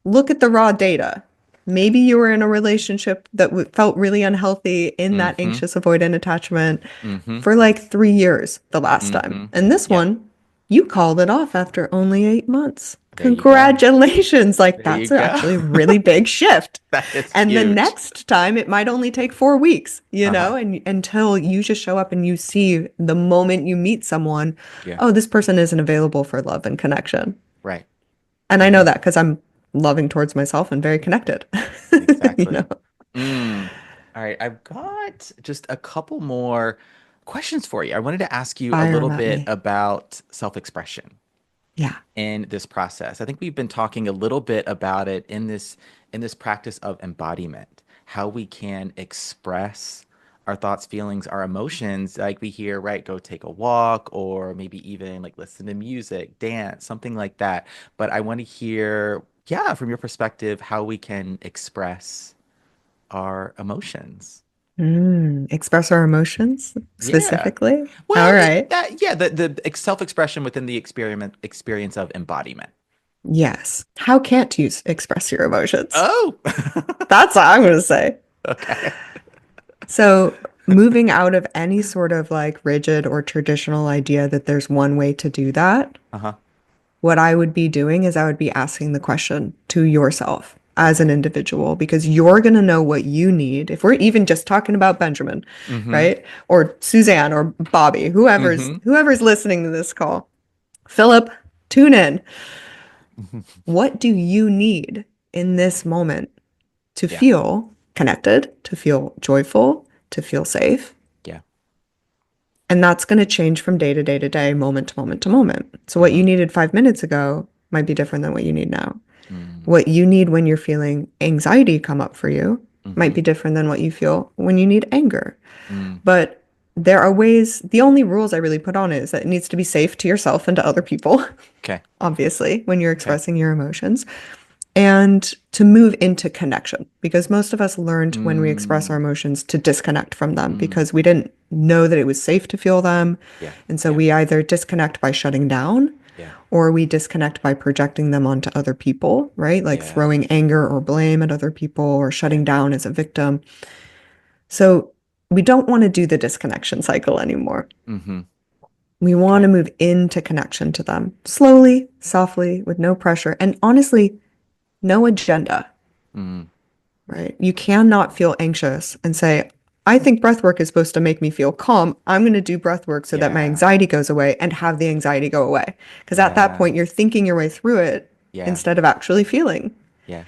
look at the raw data. Maybe you were in a relationship that felt really unhealthy in that Mm-hmm. anxious avoidant attachment Mm-hmm. for like 3 years the last time. Mm-hmm. And this Yeah. one, you called it off after only 8 months. There you go. Congratulations. Like There you that's go. actually a really big shift. That is And the huge. next time it might only take 4 weeks, Uh-huh. and until you just show up and you see the moment you meet someone, Yeah. oh, this person isn't available for love and connection. Right. And I know Mm-hmm. that because I'm loving towards myself and very connected. You Exactly. know, Mm. All right. I've got just a couple more questions for you. I wanted to ask you a fire little them at bit me. about self-expression Yeah. in this process. I think we've been talking a little bit about it in this practice of embodiment, how we can express our thoughts, feelings, our emotions, like we hear, right, go take a walk or maybe even like listen to music, dance, something like that. But I want to hear, yeah, from your perspective, how we can express our emotions. Express our emotions Yeah. specifically. All Well, right. yeah, the self-expression within the experiment experience of embodiment. Yes. How can't you express your emotions? Oh, That's what I'm going to say. okay. So, moving out of any sort of like rigid or traditional idea that there's one way to do that, Uh-huh. what I would be doing is I would be asking the question to yourself as Okay. an individual because you're going to know what you need. If we're even just talking about Benjamin, Mm-hmm. right? Or Suzanne or Bobby, Mm-hmm. whoever's listening to this call. Philip, tune in. What do you need in this moment to Yeah. feel connected, to feel joyful, to feel safe? Yeah. And that's going to change from day to day to day, moment to moment to moment. So, what you Mm-hmm. needed 5 minutes ago might be different than what you need now. Mm. What you need when you're feeling anxiety come up for you might Mm-hmm. be different than what you feel when you need anger. Mm. But there are ways, the only rules I really put on it is that it needs to be safe to yourself and to other people, Okay. obviously, when you're Okay. expressing your emotions, and to move into connection. Because most of us learned when we express our Mm. emotions to disconnect from them Mm. because we didn't know that it was safe to feel them. Yeah. And so Yeah. we either disconnect by shutting down Yeah. or we disconnect by projecting them onto other people, right? Like Yeah. throwing anger or blame at other people or Yeah. shutting down as a victim. So we don't want to do the disconnection cycle anymore. Mm-hmm. We want Okay. to move into connection to them slowly, softly, with no pressure, and honestly, no agenda, Mm. right? You cannot feel anxious and say, I think breath work is supposed to make me feel calm. I'm going to do breath work so that my Yeah. anxiety goes away and have the anxiety go away. Because at that Yeah. point, you're thinking your way through it Yeah. instead of actually feeling, Yeah.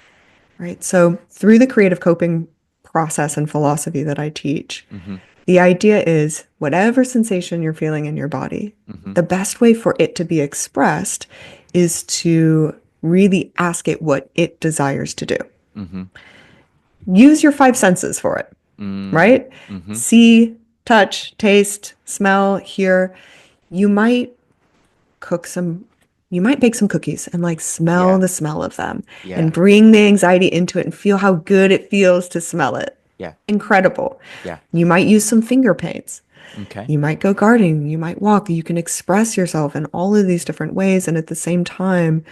right? So, through the creative coping process and philosophy that I teach, Mm-hmm. the idea is whatever sensation you're feeling in your body, Mm-hmm. the best way for it to be expressed is to really ask it what it desires to do. Mm-hmm. Use your five senses for it, Mm. right? Mm-hmm. See, touch, taste, smell, hear. You might cook some, you might bake some cookies and like smell Yeah. the smell of them and Yeah. bring the anxiety into it and feel how good it feels to smell it. Yeah. Incredible. Yeah. You might use some finger paints. Okay. You might go gardening, you might walk, you can express yourself in all of these different ways and at the same time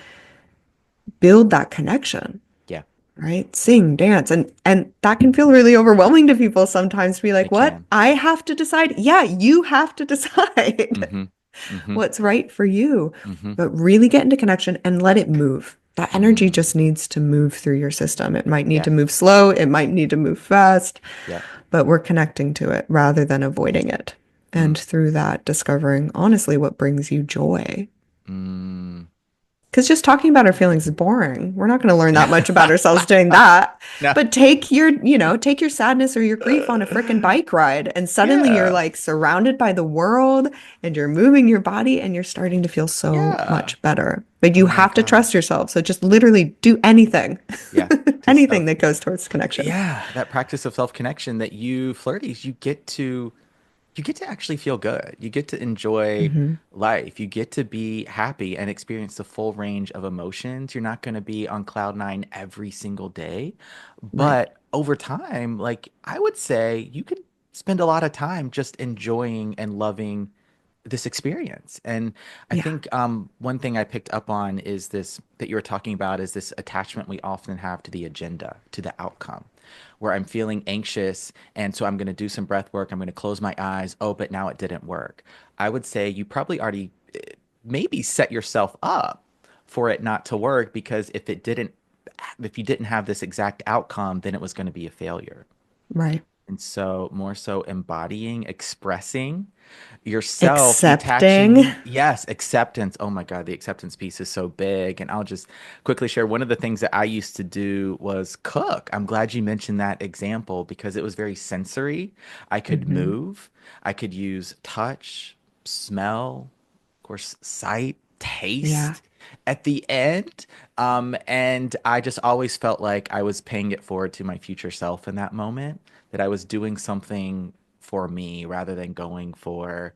build that connection, Yeah. right? Sing, dance, and that can feel really overwhelming to people sometimes to be like, It "What? can. I have to decide?" Yeah, you have to decide Mm-hmm. Mm-hmm. what's right for you. Mm-hmm. But really get into connection and let it move. That energy Mm. just needs to move through your system. It might need Yeah. to move slow, it might need to move fast, Yeah. but we're connecting to it rather than avoiding it. Mm. And through that, discovering honestly what brings you joy. Mm. Because just talking about our feelings is boring. We're not going to learn that much about ourselves doing that. No. But take your sadness or your grief on a freaking bike ride, and suddenly you're Yeah. like surrounded by the world and you're moving your body and you're starting to feel so Yeah. much better. But you Oh my have to trust gosh. yourself. So just literally do anything, Yeah. To anything self. that goes towards connection. Yeah. That practice of self connection that you flirties, you get to actually feel good. You get to enjoy Hmm. life. You get to be happy and experience the full range of emotions. You're not going to be on cloud nine every single day. Right. But over time, like I would say, you could spend a lot of time just enjoying and loving this experience. And I Yeah. think one thing I picked up on is this that you were talking about is this attachment we often have to the agenda, to the outcome, where I'm feeling anxious. And so I'm going to do some breath work. I'm going to close my eyes. Oh, but now it didn't work. I would say you probably already maybe set yourself up for it not to work because if you didn't have this exact outcome, then it was going to be a failure. Right. And so, more so embodying, expressing yourself, Accepting. detaching. Yes, acceptance. Oh my God, the acceptance piece is so big. And I'll just quickly share one of the things that I used to do was cook. I'm glad you mentioned that example because it was very sensory. I could Hmm. move, I could use touch, smell, of course, sight, Yeah. taste at the end. And I just always felt like I was paying it forward to my future self in that moment, that I was doing something for me rather than going for,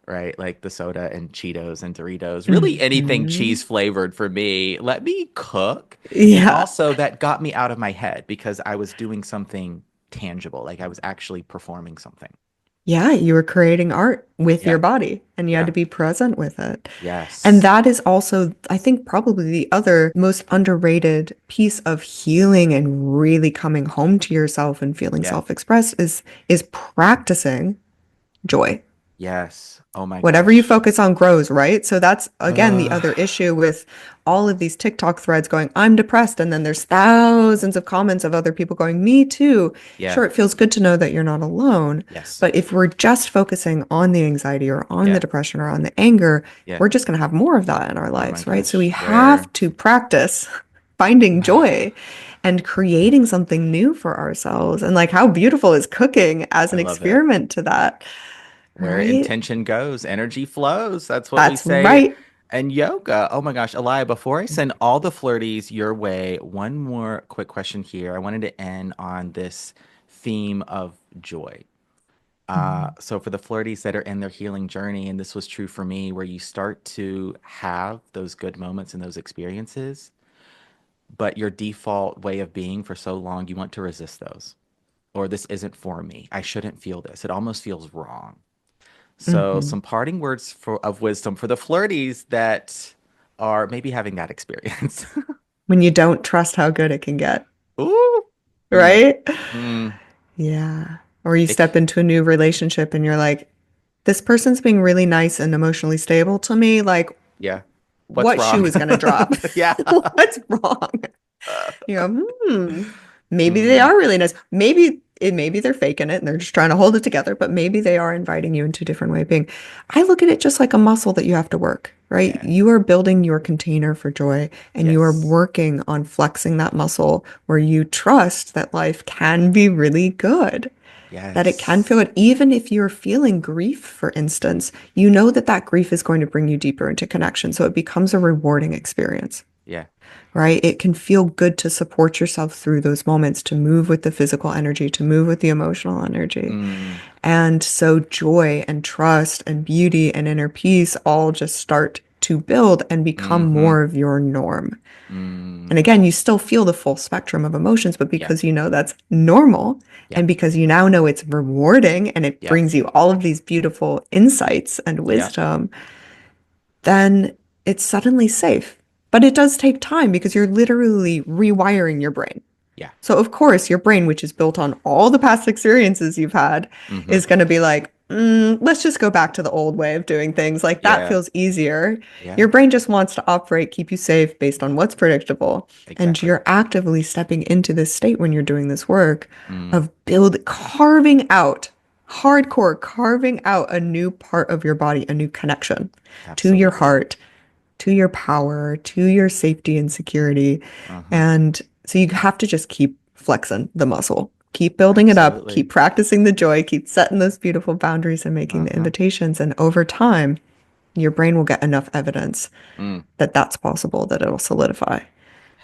right, like the soda and Cheetos and Doritos, really anything Hmm. cheese flavored for me. Let me cook. And Yeah. also, that got me out of my head because I was doing something tangible, like I was actually performing something. Yeah, you were creating art with your Yeah. body and you had to Yeah. be present with it. And Yes. that is also, I think, probably the other most underrated piece of healing and really coming home to yourself and feeling Yeah. self-expressed is practicing joy. Yes. Oh my Whatever you gosh. focus on grows, right? So that's again the Uh, other issue with all of these TikTok threads going, I'm depressed. And then there's thousands of comments of other people going, me too. yeah. Sure, it feels good to know that you're not alone. Yes. But if we're just focusing on the anxiety or on the Yeah. depression or on the anger, Yeah. we're just going to have more of that in our Oh my lives, right? So we gosh. have Where? to practice finding joy and creating something new for ourselves. And like, how beautiful is cooking as I an love it. experiment to that, Where right? intention goes, energy flows. That's what we That's say. right. And yoga. Oh my gosh, Eliah, before I send all the flirties your way, one more quick question here. I wanted to end on this theme of joy. Mhm. So for the flirties that are in their healing journey, and this was true for me, where you start to have those good moments and those experiences, but your default way of being for so long, you want to resist those. Or this isn't for me. I shouldn't feel this. It almost feels wrong. So, Mhm. some parting words of wisdom for the flirties that are maybe having that experience. When you don't trust how good it can get, Ooh. Mm, right? mm. Yeah. Or you It, step into a new relationship and you're like, this person's being really nice and emotionally stable to me. Like, yeah. What's what shoe wrong? is going to drop? Yeah. What's wrong? You go, maybe they Mm, are really nice. Maybe they're faking it and they're just trying to hold it together, but maybe they are inviting you into a different way of being. I look at it just like a muscle that you have to work, right? yeah. You are building your container for joy and you are Yes. working on flexing that muscle where you trust that life can be really good, that it can feel Yes. good. Even if you're feeling grief, for instance, you know that that grief is going to bring you deeper into connection. So it becomes a rewarding experience, Yeah. right? It can feel good to support yourself through those moments, to move with the physical energy, to move with the emotional energy. Mm, And so joy and trust and beauty and inner peace all just start to build and become mm-hmm. more of your norm. And Mm, again, you still feel the full spectrum of emotions, but yeah. because you know that's normal Yeah. and because you now know it's rewarding and it Yeah. brings you all of these beautiful insights and Yeah. wisdom, then it's suddenly safe. But it does take time because you're literally rewiring your brain. Yeah. So, of course, your brain, which is built on all the past experiences you've had, Mm-hmm. is going to be like, let's just go back to the old way of doing things. Like that Yeah. feels easier. Yeah. Your brain just wants to operate, keep you safe based on what's predictable. And Exactly. you're actively stepping into this state when you're doing this work Mm, of carving out a new part of your body, a new connection to your absolutely. heart, to your power, to your safety and security. Uh-huh. And so you have to just keep flexing the muscle, keep building it up, Absolutely. keep practicing the joy, keep setting those beautiful boundaries and making the Uh-huh. invitations. And over time, your brain will get enough evidence Mm. that that's possible that it'll solidify.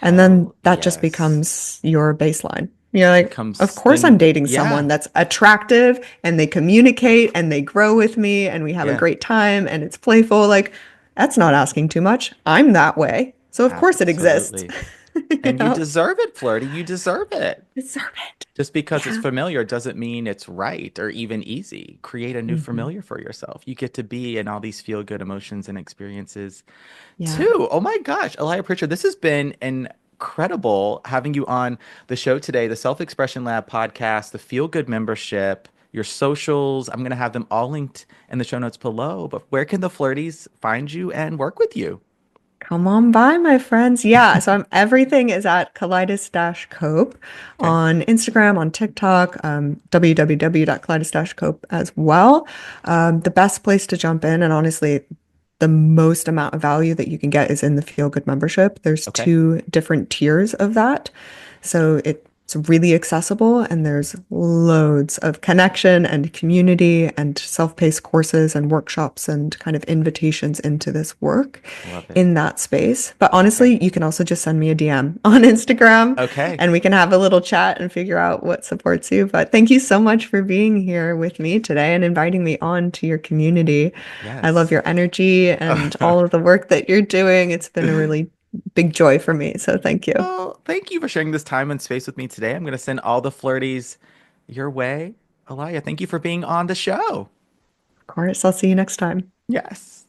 And then Hell that just yes. becomes your baseline. You're like, of Becomes course I'm then, dating someone yeah. that's attractive and they communicate and they grow with me and we have a Yeah. great time and it's playful. Like, that's not asking too much. I'm that way. So of course it exists. Absolutely. You And you know? deserve it, Flirty. You deserve it. Deserve it. Just because it's Yeah. familiar doesn't mean it's right or even easy. Create a new Hmm. familiar for yourself. You get to be in all these feel good emotions and experiences Yeah. too. Oh my gosh, Eliah Prichard, this has been incredible having you on the show today, the Self Expression Lab podcast, the Feel Good membership, your socials. I'm going to have them all linked in the show notes below. But where can the Flirties find you and work with you? Come on by, my friends. Yeah, so everything is at Kaleidos-Cope Okay. on Instagram, on TikTok, www.kaleidos-cope as well. The best place to jump in, and honestly, the most amount of value that you can get is in the Feel Good membership. There's Okay. two different tiers of that. So it's really accessible and there's loads of connection and community and self-paced courses and workshops and kind of invitations into this work Love it. in that space. But Okay. honestly, you can also just send me a DM on Instagram Okay. and we can have a little chat and figure out what supports you. But thank you so much for being here with me today and inviting me on to your community. I love Yes. your energy and all of the work that you're doing. It's been a really big joy for me. So thank you. Of Well, thank you for sharing this time and space with me today. I'm going to send all the flirties your way. Elia, thank you for being on the show. course, I'll see you next time. Yes.